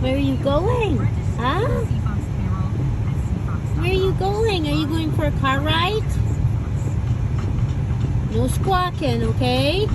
Where are you going? Huh? Where are you going? Are you going for a car ride? No squawking, okay?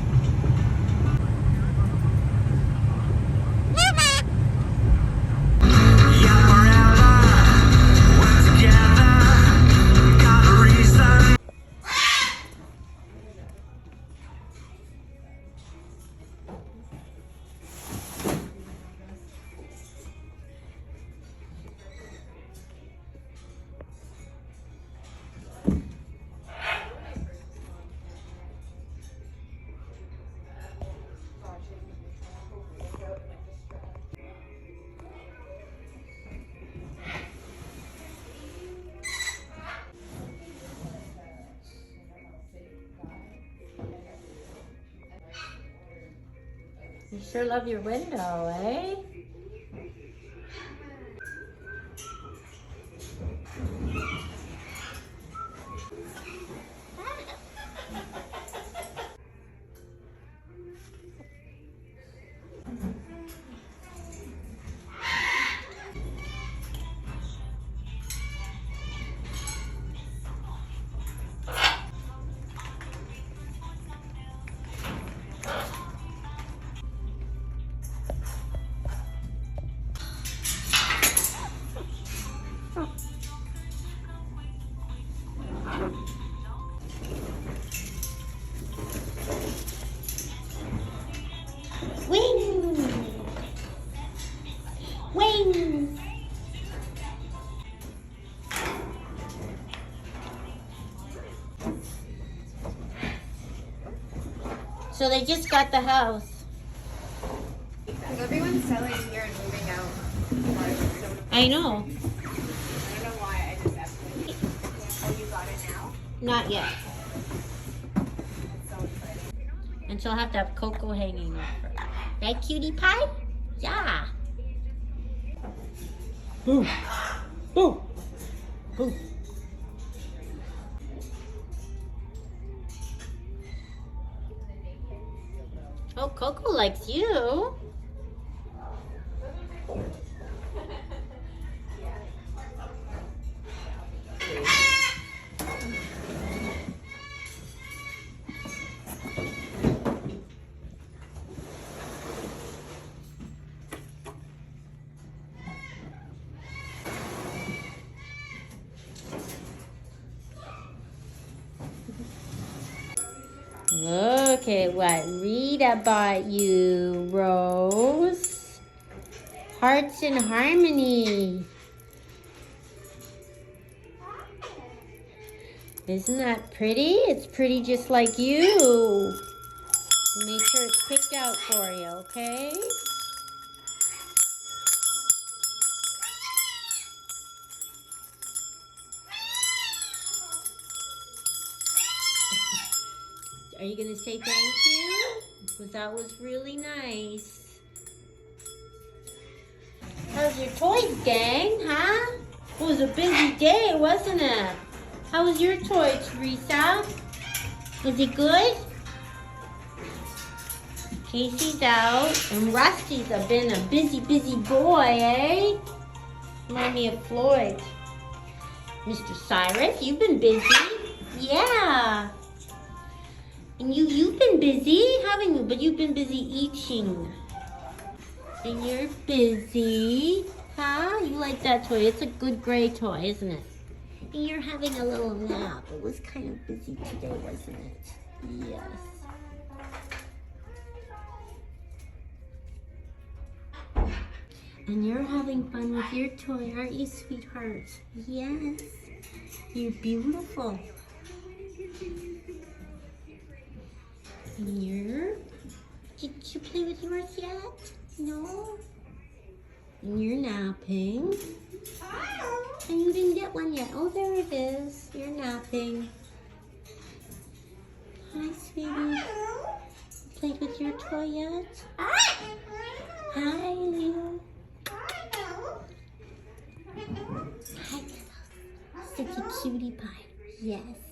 You sure love your window, eh? Wings! Wings! So they just got the house. Because everyone's selling here and moving out. I know. I don't know why, I just escalated. Oh, you got it now? Not yet. That's so exciting. And she'll have to have Coco hanging over. Right, cutie pie? Yeah. Boo. Boo. Boo. Oh, Coco likes you. Look at what Rita bought you, Rose. Hearts in Harmony. Isn't that pretty? It's pretty just like you. Make sure it's picked out for you, okay? Are you gonna say thank you? Because that was really nice. How's your toys, gang, huh? It was a busy day, wasn't it? How was your toy, Teresa? Was it good? Casey's out, and Rusty's been a busy boy, eh? Remind me of Floyd. Mr. Cyrus, you've been busy. Yeah. And you've been busy, haven't you? But you've been busy eating. And you're busy. Huh? You like that toy? It's a good gray toy, isn't it? And you're having a little nap. It was kind of busy today, wasn't it? Yes. And you're having fun with your toy, aren't you, sweetheart? Yes. You're beautiful. And did you play with yours yet? No? And you're napping. And you didn't get one yet. Oh, there it is. You're napping. Hi, sweetie. Played with your toy yet? Hi, Leo. Hi, such a cutie pie. Yes.